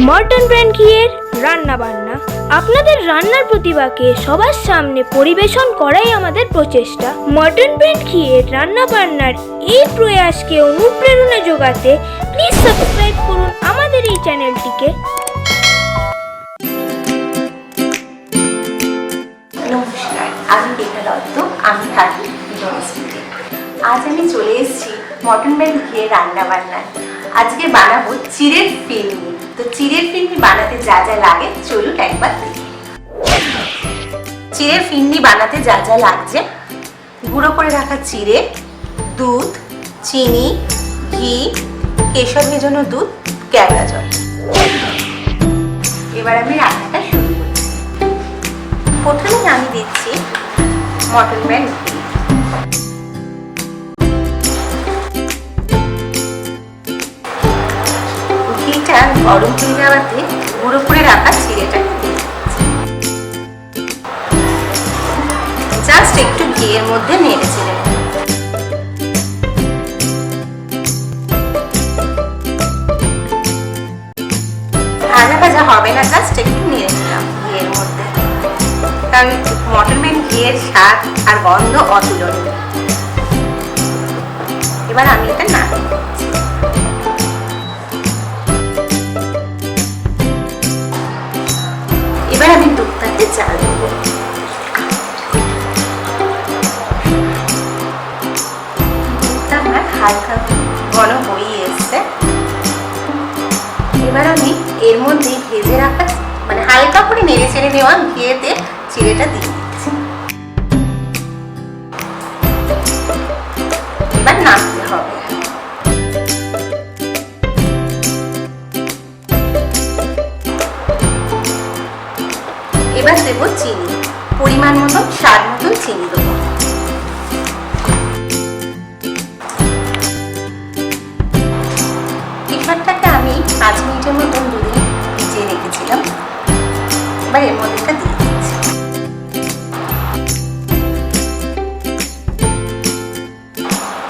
মর্টন brand ঘিয়ের রান্না বান্না। আপনাদের রান্নার প্রতিভাকে সবার সামনে পরিবেশন করাই আমাদের প্রচেষ্টা। মর্টন ব্র্যান্ড ঘিয়ের রান্না বান্নার এই প্রয়াসকে অনুপ্রেরণা যোগাতে প্লিজ সাবস্ক্রাইব করুন আমাদের এই চ্যানেলটিকে। নমস্কার, আমি বেতা দত্ত, আমি থাকি বিজনশ্রীতে। আজ আমি চলে এসেছি মর্টন ব্র্যান্ড ঘিয়ের রান্না বান্নায়। আজকে বানাবো চিড়ের ফিরনি। তো চিড়ের ফিরনি বানাতে যা যা লাগে চলুন একবার দেখি। চিড়ের ফিরনি বানাতে যা যা লাগছে: গুঁড়ো করে রাখা চিড়ে, দুধ, চিনি, ঘি, কেশর ভেজানো দুধ, কেওড়া জল। এবার আমি রান্নাটা শুরু করছি। প্রথমে আমি দিচ্ছি মর্টন ব্র্যান্ড ঘি। ঘিটা গরম হয়ে যাওয়াতে গুঁড়ো করে রাখা চিড়েটা জাস্ট একটু ঘিয়ের মধ্যে নেড়ে চেড়ে ভাজা ভাজা হবে না, জাস্ট একটু নেড়ে নিলাম ঘিয়ের মধ্যে, কারণ মর্টন ব্র্যান্ড ঘিয়ের স্বাদ আর গন্ধ অতুলনীয়। এবার আমি এটা নাড়ব। এবার আমি দুধটাকে জাল দেবো। দুধটা আমার হালকা ঘন হয়ে এসছে। এবার আমি এর মধ্যে ভেজে রাখা হালকা করে নেড়ে চেড়ে নেওয়া ঘিয়েতে চিড়েটা দিয়ে দিচ্ছি। এবার নাড়তে হবে। এবার দেবো চিনি, পরিমাণ মতো স্বাদ মতন চিনি দেবো। কেশরটাকে আমি 5 মিনিটের মতন দুধে ভিজিয়ে রেখেছিলাম। এবার এর মধ্যে এটা দিয়ে দিচ্ছি।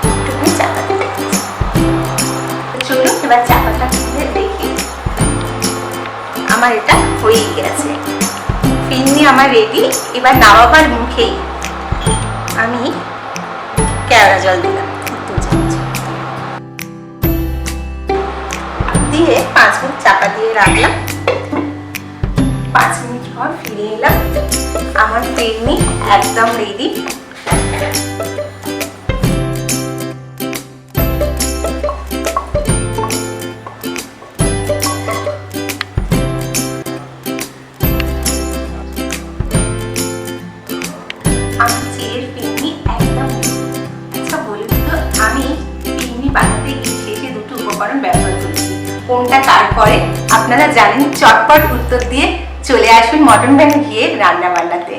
একটুখানি চাপাতে দিচ্ছি। চলুন এবার চাপাটা খুলে দেখি। আমার এটা হয়ে গেছে, ফিরনি আমার রেডি। এবার নামাবার মুখেই আমি কেওড়া জল দিলাম 2 চামচ, দিয়ে 5 মিনিট চাপা দিয়ে রাখলাম। 5 মিনিট পর ফিরে এলাম। আমার ফিরনি একদম রেডি। আমার চিড়ের ফিরনি একদম। আচ্ছা বলুন তো, আমি ফিরনি বানাতে গিয়ে শেষে 2টো উপকরণ ব্যবহার করছি, কোনটা কার করে আপনারা জানেন? চটপট উত্তর দিয়ে চলে আসবেন মর্টন ব্র্যান্ড ঘিয়ের রান্না বান্নাতে।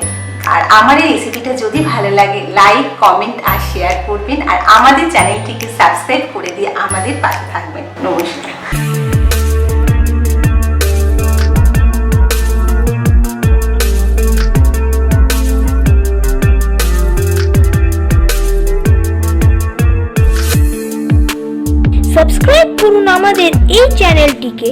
আর আমার এই রেসিপিটা যদি ভালো লাগে লাইক, কমেন্ট আর শেয়ার করবেন, আর আমাদের চ্যানেলটিকে সাবস্ক্রাইব করে দিয়ে আমাদের পাশে থাকবেন। নমস্কার। সাবস্ক্রাইব করুন আমাদের এই চ্যানেলটিকে।